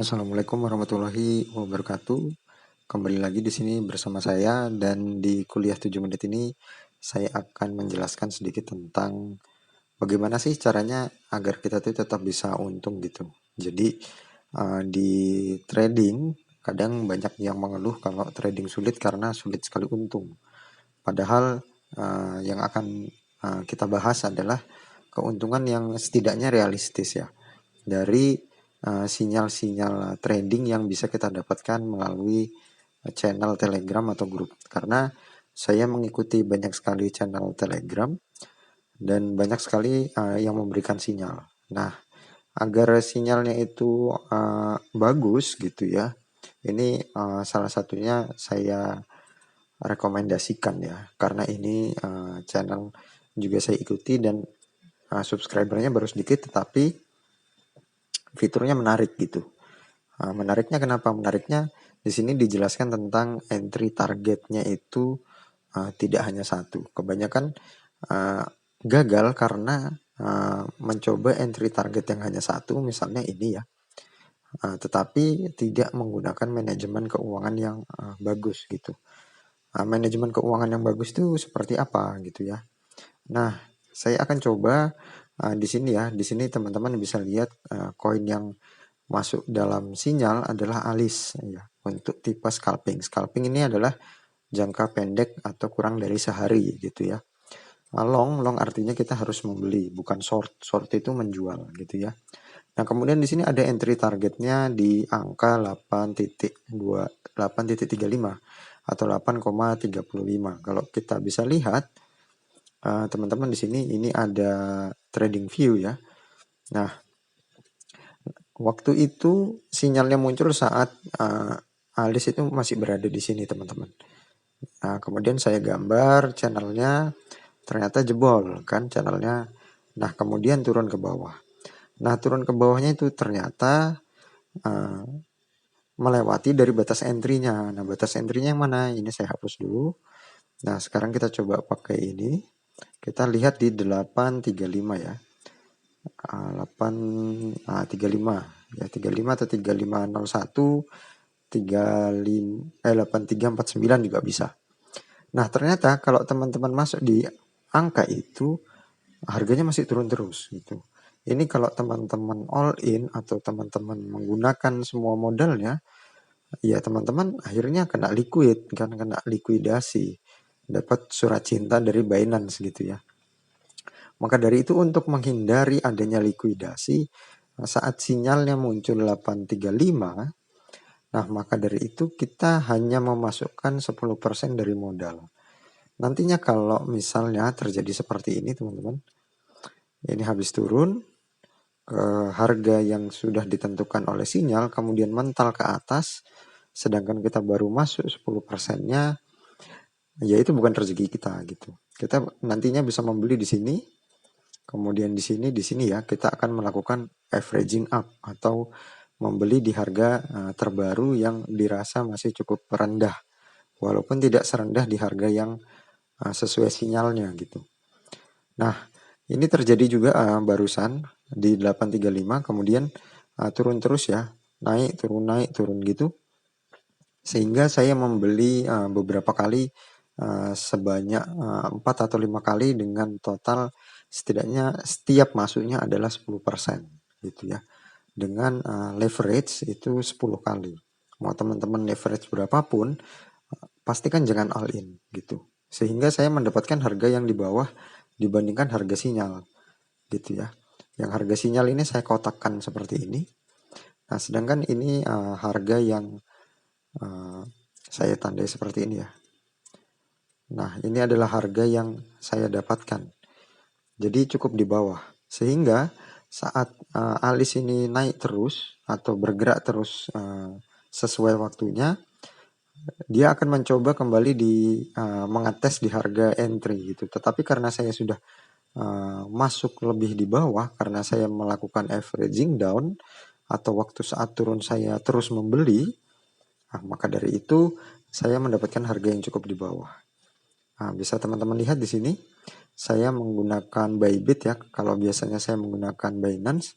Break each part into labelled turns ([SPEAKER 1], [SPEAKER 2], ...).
[SPEAKER 1] Assalamualaikum warahmatullahi wabarakatuh. Kembali lagi di sini bersama saya dan di kuliah 7 menit ini saya akan menjelaskan sedikit tentang bagaimana sih caranya agar kita tuh tetap bisa untung gitu. Jadi di trading kadang banyak yang mengeluh kalau trading sulit karena sulit sekali untung. Padahal yang akan kita bahas adalah keuntungan yang setidaknya realistis ya dari sinyal-sinyal trading yang bisa kita dapatkan melalui channel Telegram atau grup. Karena saya mengikuti banyak sekali channel Telegram dan banyak sekali yang memberikan sinyal. Nah, agar sinyalnya itu bagus gitu ya. Ini salah satunya saya rekomendasikan ya, karena ini channel juga saya ikuti dan subscribernya baru sedikit tetapi fiturnya menarik gitu. Menariknya kenapa? Menariknya di sini dijelaskan tentang entry targetnya itu tidak hanya satu. Kebanyakan gagal karena mencoba entry target yang hanya satu, misalnya ini ya. Tetapi tidak menggunakan manajemen keuangan yang bagus gitu. Manajemen keuangan yang bagus itu seperti apa gitu ya. Nah, saya akan coba di sini ya. Di sini teman-teman bisa lihat koin yang masuk dalam sinyal adalah alis ya untuk tipe scalping. Scalping ini adalah jangka pendek atau kurang dari sehari gitu ya. Long artinya kita harus membeli, bukan short. Short itu menjual gitu ya. Nah, kemudian di sini ada entry targetnya di angka 8.35 atau 8,35. Kalau kita bisa lihat teman-teman di sini ini ada trading view ya. Nah, waktu itu sinyalnya muncul saat alis itu masih berada di sini teman-teman. Nah, kemudian saya gambar channelnya, ternyata jebol kan channelnya. Nah, kemudian turun ke bawah. Nah, turun ke bawahnya itu ternyata melewati dari batas entry-nya. Nah, batas entry-nya yang mana? Ini saya hapus dulu. Nah, sekarang kita coba pakai ini. Kita lihat di 835 ya. 835 ya, 35 atau 3501 8349 juga bisa. Nah, ternyata kalau teman-teman masuk di angka itu harganya masih turun terus gitu. Ini kalau teman-teman all in atau teman-teman menggunakan semua modalnya, ya teman-teman akhirnya kena liquid kan, kena likuidasi. Dapat surat cinta dari Binance gitu ya. Maka dari itu untuk menghindari adanya likuidasi saat sinyalnya muncul 835, nah maka dari itu kita hanya memasukkan 10% dari modal. Nantinya kalau misalnya terjadi seperti ini teman-teman, ini habis turun ke harga yang sudah ditentukan oleh sinyal, kemudian mental ke atas, sedangkan kita baru masuk 10%-nya, ya itu bukan rezeki kita gitu. Kita nantinya bisa membeli di sini, kemudian di sini ya kita akan melakukan averaging up atau membeli di harga terbaru yang dirasa masih cukup rendah, walaupun tidak serendah di harga yang sesuai sinyalnya gitu. Nah, ini terjadi juga barusan di 835, kemudian turun terus ya, naik turun gitu, sehingga saya membeli beberapa kali sebanyak 4 atau 5 kali dengan total setidaknya setiap masuknya adalah 10% gitu ya. Dengan leverage itu 10 kali. Mau teman-teman leverage berapapun, pastikan jangan all in gitu. Sehingga saya mendapatkan harga yang di bawah dibandingkan harga sinyal gitu ya. Yang harga sinyal ini saya kotakkan seperti ini. Nah, sedangkan ini harga yang saya tandai seperti ini ya. Nah, ini adalah harga yang saya dapatkan. Jadi cukup di bawah. Sehingga saat alis ini naik terus atau bergerak terus sesuai waktunya, dia akan mencoba kembali mengetes di harga entry gitu. Tetapi karena saya sudah masuk lebih di bawah, karena saya melakukan averaging down atau waktu saat turun saya terus membeli, maka dari itu saya mendapatkan harga yang cukup di bawah. Bisa teman-teman lihat di sini, saya menggunakan Bybit ya. Kalau biasanya saya menggunakan Binance,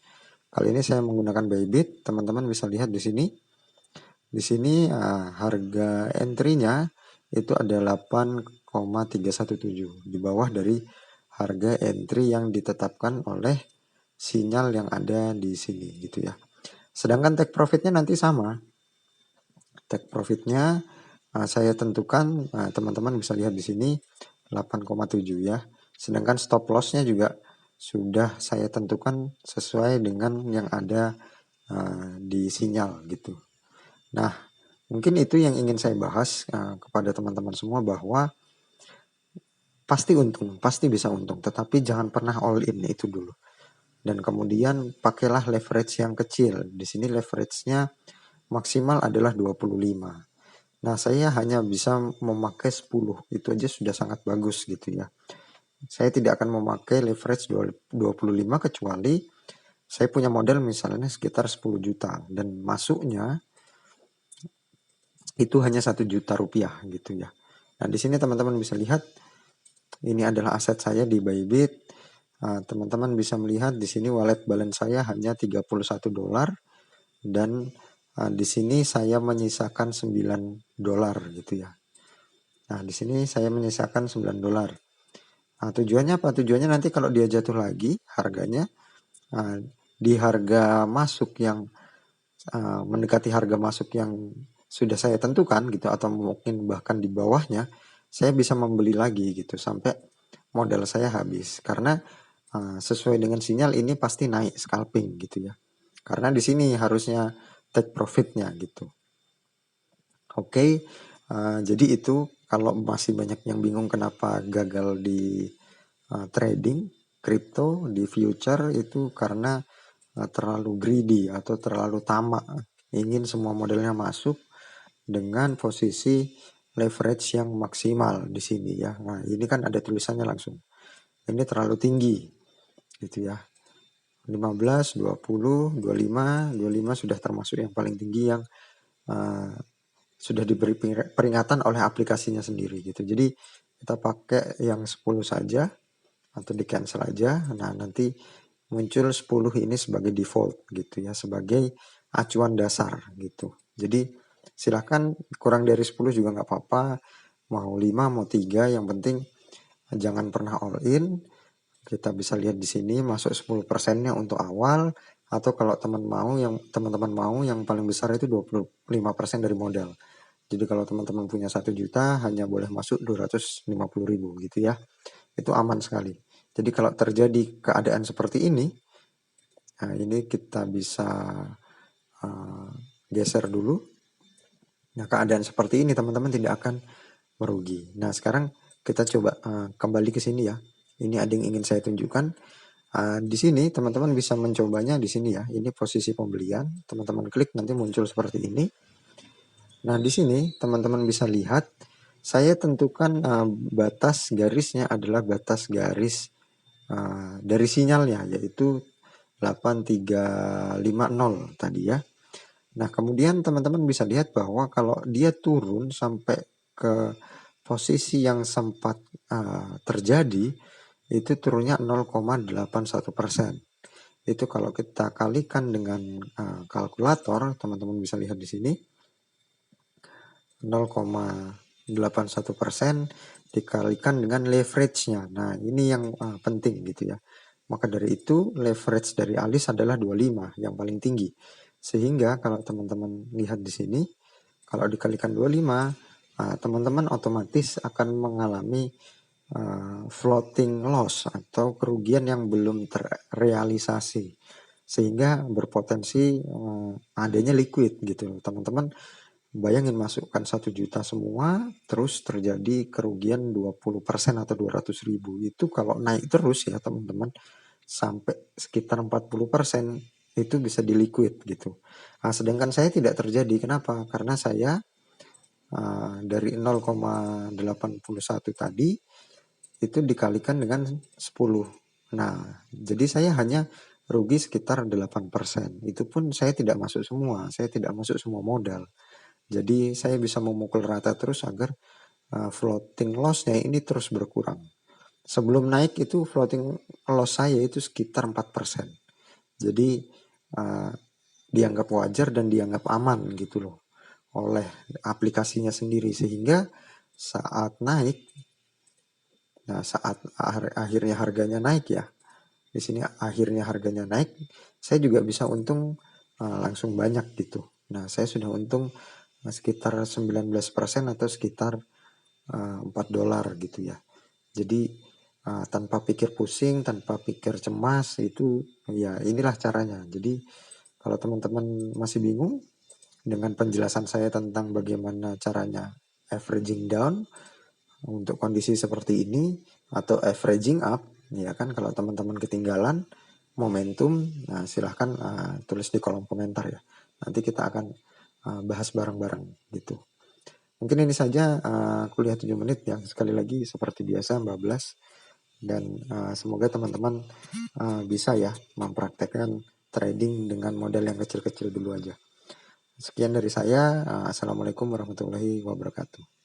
[SPEAKER 1] Kali ini saya menggunakan Bybit, teman-teman bisa lihat di sini. Di sini harga entry-nya itu ada 8,317 di bawah dari harga entry yang ditetapkan oleh sinyal yang ada di sini gitu ya. Sedangkan take profitnya nanti sama. Take profitnya saya tentukan, teman-teman bisa lihat di sini 8,7 ya. Sedangkan stop lossnya juga sudah saya tentukan sesuai dengan yang ada di sinyal gitu. Nah, mungkin itu yang ingin saya bahas kepada teman-teman semua, bahwa pasti untung, pasti bisa untung, tetapi jangan pernah all in, itu dulu. Dan kemudian pakailah leverage yang kecil. Di sini leverage-nya maksimal adalah 25. Nah, saya hanya bisa memakai 10. Itu aja sudah sangat bagus gitu ya. Saya tidak akan memakai leverage 25 kecuali saya punya modal misalnya sekitar 10 juta dan masuknya itu hanya 1 juta rupiah gitu ya. Nah, di sini teman-teman bisa lihat ini adalah aset saya di Bybit. Teman-teman bisa melihat di sini wallet balance saya hanya 31 dolar dan di sini saya menyisakan 9 dolar gitu ya. Nah, di sini saya menyisakan 9 dolar. Nah, tujuannya apa? Tujuannya nanti kalau dia jatuh lagi harganya di harga masuk yang mendekati harga masuk yang sudah saya tentukan gitu, atau mungkin bahkan di bawahnya, saya bisa membeli lagi gitu sampai modal saya habis. Karena sesuai dengan sinyal ini pasti naik scalping gitu ya. Karena di sini harusnya take profitnya gitu. Oke, jadi itu kalau masih banyak yang bingung kenapa gagal di trading crypto di future, itu karena terlalu greedy atau terlalu tamak, ingin semua modelnya masuk dengan posisi leverage yang maksimal di sini ya. Nah, ini kan ada tulisannya langsung. Ini terlalu tinggi gitu ya. 15, 20, 25, 25 sudah termasuk yang paling tinggi yang sudah diberi peringatan oleh aplikasinya sendiri gitu. Jadi kita pakai yang 10 saja atau di cancel aja. Nah, nanti muncul 10 ini sebagai default gitu ya, sebagai acuan dasar gitu. Jadi silahkan kurang dari 10 juga nggak apa-apa, mau 5 mau 3, yang penting jangan pernah all in. Kita bisa lihat di sini masuk 10%-nya untuk awal, atau kalau teman-teman mau yang paling besar itu 25% dari modal. Jadi kalau teman-teman punya 1 juta hanya boleh masuk 250.000 gitu ya. Itu aman sekali. Jadi kalau terjadi keadaan seperti ini, nah ini kita bisa geser dulu. Nah, keadaan seperti ini teman-teman tidak akan merugi. Nah, sekarang kita coba kembali ke sini ya. Ini ada yang ingin saya tunjukkan. Di sini teman-teman bisa mencobanya di sini ya. Ini posisi pembelian. Teman-teman klik nanti muncul seperti ini. Nah, di sini teman-teman bisa lihat saya tentukan batas garisnya adalah batas garis dari sinyalnya, yaitu 8350 tadi ya. Nah, kemudian teman-teman bisa lihat bahwa kalau dia turun sampai ke posisi yang sempat terjadi, itu turunnya 0,81%. Itu kalau kita kalikan dengan kalkulator, teman-teman bisa lihat di sini 0,81% dikalikan dengan leverage-nya. Nah, ini yang penting gitu ya. Maka dari itu leverage dari Alis adalah 25 yang paling tinggi. Sehingga kalau teman-teman lihat di sini, kalau dikalikan 25, teman-teman otomatis akan mengalami floating loss atau kerugian yang belum terrealisasi. Sehingga berpotensi adanya liquid gitu. Teman-teman bayangin masukkan 1 juta semua, terus terjadi kerugian 20% atau 200.000. Itu kalau naik terus ya teman-teman, sampai sekitar 40% itu bisa di liquid gitu. Sedangkan saya tidak terjadi. Kenapa? Karena saya dari 0,81 tadi itu dikalikan dengan 10. Nah, jadi saya hanya rugi sekitar 8%. Itu pun saya tidak masuk semua, saya tidak masuk semua modal. Jadi saya bisa memukul rata terus agar floating loss-nya ini terus berkurang. Sebelum naik itu floating loss saya itu sekitar 4%. Jadi uh, dianggap wajar dan dianggap aman gitu loh oleh aplikasinya sendiri, sehingga saat naik, nah saat akhirnya harganya naik ya, di sini akhirnya harganya naik, saya juga bisa untung langsung banyak gitu. Nah saya sudah untung sekitar 19% atau sekitar $4 gitu ya. Jadi tanpa pikir pusing, tanpa pikir cemas, itu ya inilah caranya. Jadi kalau teman-teman masih bingung dengan penjelasan saya tentang bagaimana caranya averaging down untuk kondisi seperti ini atau averaging up, ya kan, kalau teman-teman ketinggalan momentum, nah silahkan tulis di kolom komentar ya. Nanti kita akan bahas bareng-bareng gitu. Mungkin ini saja kuliah 7 menit yang sekali lagi seperti biasa bablas, dan semoga teman-teman bisa ya mempraktekkan trading dengan modal yang kecil-kecil dulu aja. Sekian dari saya. Assalamualaikum warahmatullahi wabarakatuh.